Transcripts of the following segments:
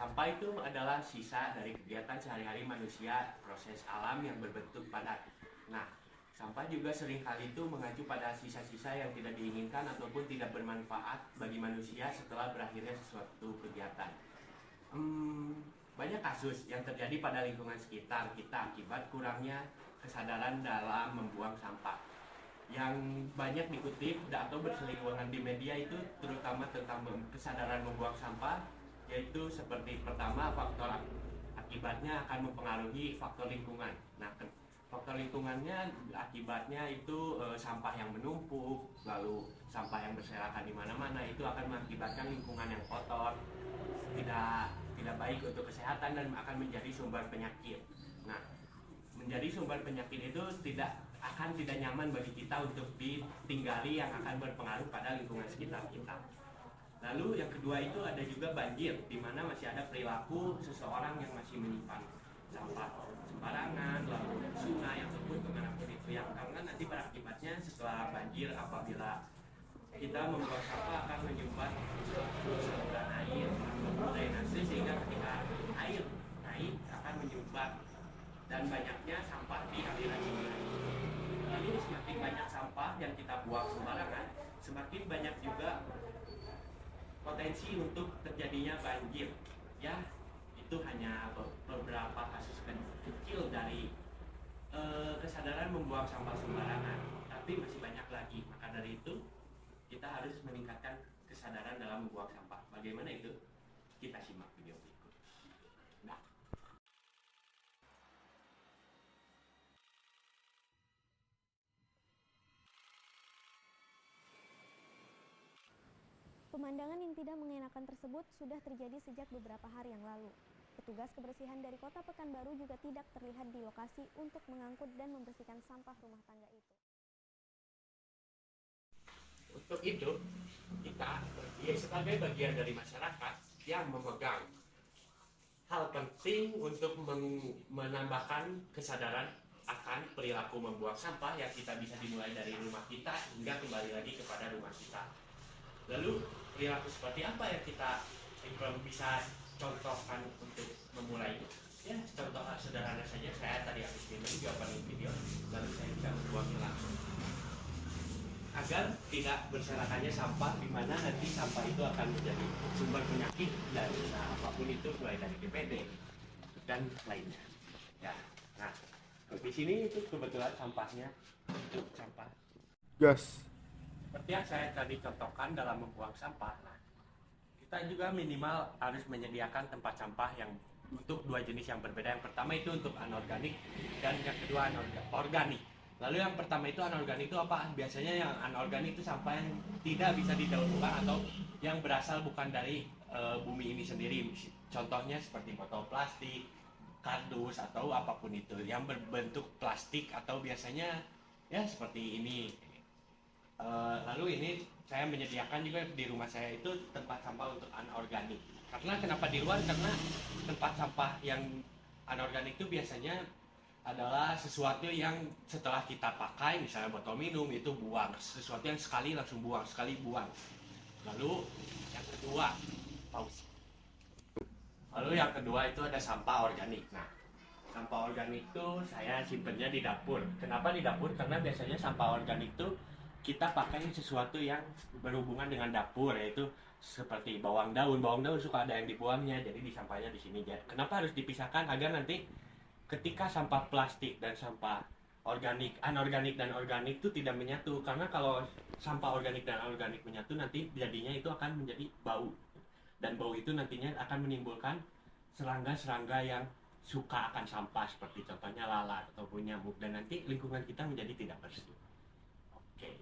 Sampah itu adalah sisa dari kegiatan sehari-hari manusia, proses alam yang berbentuk padat. Nah, sampah juga seringkali itu mengacu pada sisa-sisa yang tidak diinginkan ataupun tidak bermanfaat bagi manusia setelah berakhirnya sesuatu kegiatan. Banyak kasus yang terjadi pada lingkungan sekitar kita akibat kurangnya kesadaran dalam membuang sampah. Yang banyak dikutip atau berseliweran di media itu terutama tentang kesadaran membuang sampah, yaitu seperti pertama, faktor akibatnya akan mempengaruhi faktor lingkungan. Nah, faktor lingkungannya akibatnya itu sampah yang menumpuk, lalu sampah yang berserakan di mana-mana, itu akan mengakibatkan lingkungan yang kotor, tidak tidak baik untuk kesehatan dan akan menjadi sumber penyakit. Nah, menjadi sumber penyakit itu tidak nyaman bagi kita untuk ditinggali, yang akan berpengaruh pada lingkungan sekitar kita. Lalu yang kedua itu ada juga banjir, di mana masih ada perilaku seseorang yang masih menyimpan sampah sembarangan, lalu sungai ataupun kemanapun itu, yang karena nanti berakibatnya setelah banjir, apabila kita membuang sampah akan menyumbat saluran air atau drainase, sehingga ketika air naik akan menyumbat dan banyaknya sampah di aliran sungai. Lalu semakin banyak sampah yang kita buang sembarangan, semakin banyak juga potensi untuk terjadinya banjir. Ya, itu hanya beberapa kasus kecil dari kesadaran membuang sampah sembarangan, tapi masih banyak lagi. Maka dari itu kita harus meningkatkan kesadaran dalam membuang sampah. Bagaimana itu? Kita simak video berikut. Nah. Pemandangan yang tidak mengenakan tersebut sudah terjadi sejak beberapa hari yang lalu. Petugas kebersihan dari Kota Pekanbaru juga tidak terlihat di lokasi untuk mengangkut dan membersihkan sampah rumah tangga itu. Untuk itu, kita sebagai bagian dari masyarakat yang memegang hal penting untuk menambahkan kesadaran akan perilaku membuang sampah, yang kita bisa dimulai dari rumah kita hingga kembali lagi kepada rumah kita. Lalu perilaku seperti apa yang kita bisa contohkan untuk memulainya? Ya, contoh sederhana saja, saya tadi habis minum di opening video, lalu saya bisa membuangnya langsung. Agar tidak berserakannya sampah, di mana nanti sampah itu akan menjadi sumber penyakit dan apapun itu, mulai dari DPD dan lainnya. Ya, nah di sini itu kebetulan sampahnya itu sampah Gas. seperti yang saya tadi contohkan dalam membuang sampah. Nah, kita juga minimal harus menyediakan tempat sampah yang untuk dua jenis yang berbeda. Yang pertama itu untuk anorganik dan yang kedua organik. Lalu yang pertama itu anorganik itu apa? Biasanya yang anorganik itu sampah yang tidak bisa didaur ulang atau yang berasal bukan dari bumi ini sendiri. Contohnya seperti botol plastik, kardus atau apapun itu yang berbentuk plastik, atau biasanya ya seperti ini. Lalu ini saya menyediakan juga di rumah saya itu tempat sampah untuk anorganik. Karena kenapa di luar? Karena tempat sampah yang anorganik itu biasanya adalah sesuatu yang setelah kita pakai, misalnya botol minum itu buang, sesuatu yang sekali langsung buang, sekali buang. Lalu yang kedua, pause. Lalu yang kedua itu ada sampah organik. Nah, sampah organik itu saya simpennya di dapur. Kenapa di dapur? Karena biasanya sampah organik itu kita pakai sesuatu yang berhubungan dengan dapur, yaitu seperti bawang daun suka ada yang dibuangnya, jadi disampahnya di sini. Kenapa harus dipisahkan? Agar nanti ketika sampah plastik dan sampah anorganik dan organik itu tidak menyatu. Karena kalau sampah organik dan anorganik menyatu, nanti jadinya itu akan menjadi bau, dan bau itu nantinya akan menimbulkan serangga-serangga yang suka akan sampah, seperti contohnya lalat ataupun nyamuk, dan nanti lingkungan kita menjadi tidak bersih. Oke.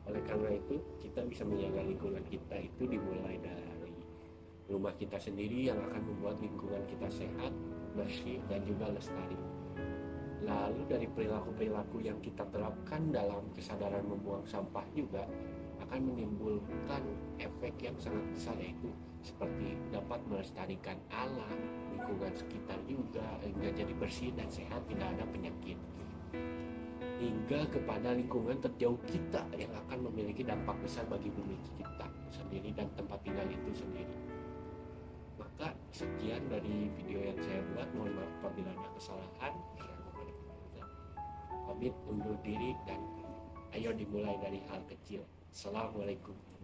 Oleh karena itu, kita bisa menjaga lingkungan kita itu dimulai dari rumah kita sendiri, yang akan membuat lingkungan kita sehat, bersih, dan juga lestari. Lalu dari perilaku-perilaku yang kita terapkan dalam kesadaran membuang sampah juga akan menimbulkan efek yang sangat besar, yaitu seperti dapat melestarikan alam, lingkungan sekitar juga, hingga jadi bersih dan sehat, tidak ada penyakit, hingga kepada lingkungan terjauh kita yang akan memiliki dampak besar bagi bumi kita sendiri dan tempat tinggal itu sendiri. Maka sekian dari video yang saya buat, mohon maaf apabila ada kesalahan. Pamit undur diri dan ayo dimulai dari hal kecil. Assalamualaikum.